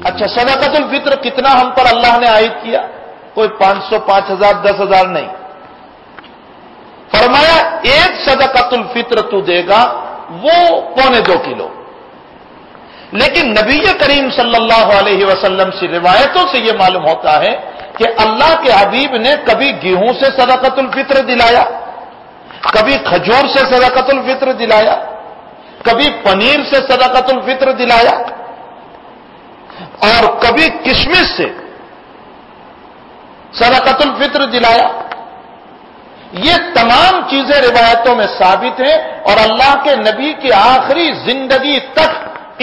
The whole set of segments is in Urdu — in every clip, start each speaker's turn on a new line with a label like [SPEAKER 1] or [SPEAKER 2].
[SPEAKER 1] اچھا صدقۃ الفطر کتنا ہم پر اللہ نے عائد کیا؟ کوئی 500 5000 10,000 نہیں، فرمایا ایک صدقۃ الفطر تو دے گا وہ 1.25 کلو۔ لیکن نبی کریم صلی اللہ علیہ وسلم سے روایتوں سے یہ معلوم ہوتا ہے کہ اللہ کے حبیب نے کبھی گیہوں سے صدقۃ الفطر دلایا، کبھی کھجور سے صدقۃ الفطر دلایا، کبھی پنیر سے صدقۃ الفطر دلایا، اور کبھی کشمش سے صدقۃ الفطر دلایا۔ یہ تمام چیزیں روایتوں میں ثابت ہیں، اور اللہ کے نبی کی آخری زندگی تک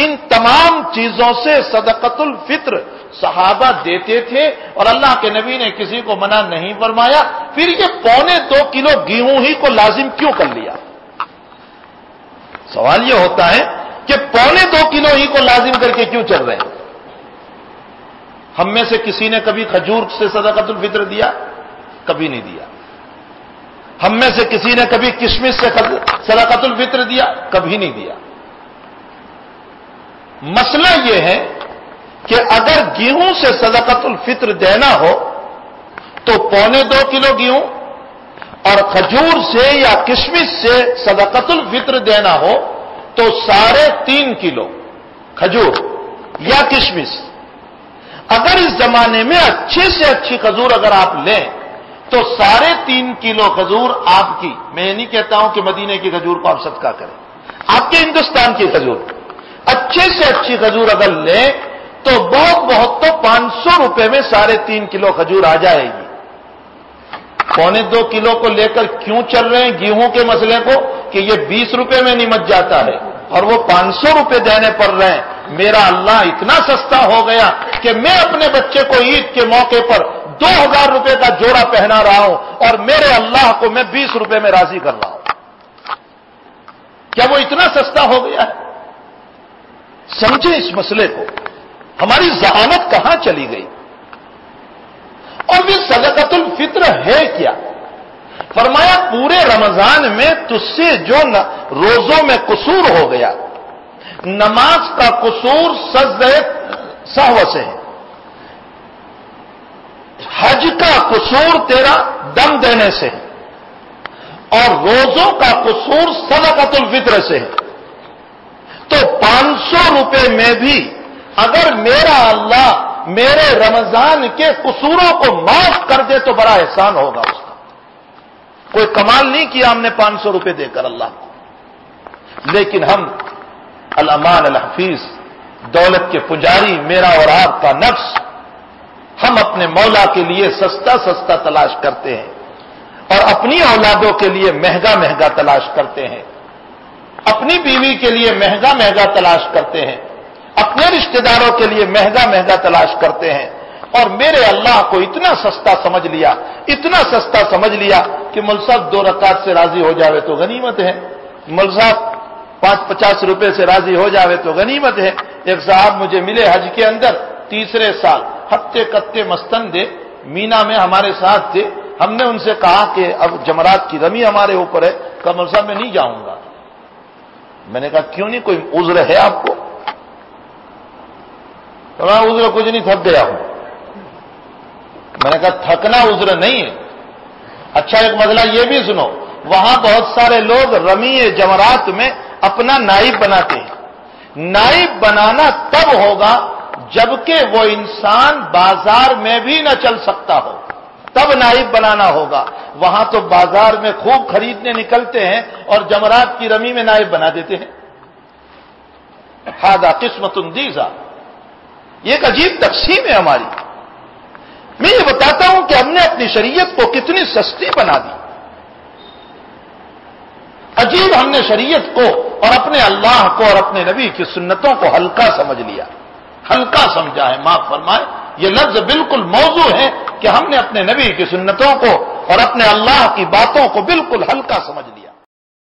[SPEAKER 1] ان تمام چیزوں سے صدقۃ الفطر صحابہ دیتے تھے، اور اللہ کے نبی نے کسی کو منع نہیں فرمایا۔ پھر یہ 2.25 کلو گیہوں ہی کو لازم کیوں کر لیا؟ سوال یہ ہوتا ہے کہ 2.25 کلو ہی کو لازم کر کے کیوں چل رہے ہیں؟ ہم میں سے کسی نے کبھی کھجور سے صدقۃ الفطر دیا؟ کبھی نہیں دیا۔ ہم میں سے کسی نے کبھی کشمش سے صدقۃ الفطر دیا؟ کبھی نہیں دیا۔ مسئلہ یہ ہے کہ اگر گیہوں سے صدقۃ الفطر دینا ہو تو 2.25 کلو گیہوں، اور کھجور سے یا کشمش سے صدقۃ الفطر دینا ہو تو 3.5 کلو کھجور یا کشمش۔ اگر اس زمانے میں اچھے سے اچھی کھجور اگر آپ لیں تو 3.5 کلو کھجور آپ کی، میں یہ نہیں کہتا ہوں کہ مدینے کی کھجور کو آپ صدقہ کریں، آپ کے ہندوستان کی کھجور اچھے سے اچھی کھجور اگر لیں تو بہت تو 500 روپے میں 3.5 کلو کھجور آ جائے گی۔ 2.25 کلو کو لے کر کیوں چل رہے ہیں گیہوں کے مسئلے کو کہ یہ 20 روپے میں نمٹ جاتا ہے اور وہ 500 روپے دینے پڑ رہے ہیں۔ میرا اللہ اتنا سستا ہو گیا کہ میں اپنے بچے کو عید کے موقع پر 2000 روپے کا جوڑا پہنا رہا ہوں اور میرے اللہ کو میں 20 روپے میں راضی کر رہا ہوں۔ کیا وہ اتنا سستا ہو گیا ہے؟ سمجھیں اس مسئلے کو، ہماری ذہانت کہاں چلی گئی؟ اور بھی صدقۃ الفطر ہے کیا؟ فرمایا پورے رمضان میں تجھ سے جو روزوں میں قصور ہو گیا، نماز کا قصور سہو سے ہے، حج کا قصور تیرا دم دینے سے ہے، اور روزوں کا قصور صدقۃ الفطر سے ہے، تو 500 روپے میں بھی اگر میرا اللہ میرے رمضان کے قصوروں کو معاف کر دے تو بڑا احسان ہوگا اس کا۔ کوئی کمال نہیں کیا ہم نے 500 روپے دے کر اللہ کو، لیکن ہم الامان الحفیظ دولت کے پجاری میرا اور آپ کا نفس، ہم اپنے مولا کے لیے سستا تلاش کرتے ہیں اور اپنی اولادوں کے لیے مہنگا تلاش کرتے ہیں، اپنی بیوی کے لیے مہنگا تلاش کرتے ہیں، اپنے رشتہ داروں کے لیے مہنگا تلاش کرتے ہیں، اور میرے اللہ کو اتنا سستا سمجھ لیا کہ مول صاحب 2 رکعت سے راضی ہو جاوے تو غنیمت ہے، مول صاحب 50 روپے سے راضی ہو جاوے تو غنیمت ہے۔ ایک صاحب مجھے ملے حج کے اندر، تیسرے سال ہفتے کتے مستن دے مینا میں ہمارے ساتھ تھے، ہم نے ان سے کہا کہ اب جمرات کی رمی ہمارے اوپر ہے، کہا مول صاحب میں نہیں جاؤں گا۔ میں نے کہا کیوں نہیں، کوئی عذر ہے آپ کو؟ عذر کچھ نہیں، تھک گیا ہوں۔ میں نے کہا تھکنا عذر نہیں ہے۔ اچھا ایک مسئلہ یہ بھی سنو، وہاں بہت سارے لوگ رمی جمرات میں اپنا نائب بناتے ہیں۔ نائب بنانا تب ہوگا جبکہ وہ انسان بازار میں بھی نہ چل سکتا ہو، تب نائب بنانا ہوگا۔ وہاں تو بازار میں خوب خریدنے نکلتے ہیں اور جمرات کی رمی میں نائب بنا دیتے ہیں۔ ہذا قسمۃ دیزا، یہ ایک عجیب تقسیم ہے ہماری۔ میں یہ بتاتا ہوں کہ ہم نے اپنی شریعت کو کتنی سستی بنا دی، عجیب ہم نے شریعت کو اور اپنے اللہ کو اور اپنے نبی کی سنتوں کو ہلکا سمجھ لیا، ہلکا سمجھا ہے۔ معاف فرمائے یہ لفظ بالکل موضوع ہے کہ ہم نے اپنے نبی کی سنتوں کو اور اپنے اللہ کی باتوں کو بالکل ہلکا سمجھ لیا۔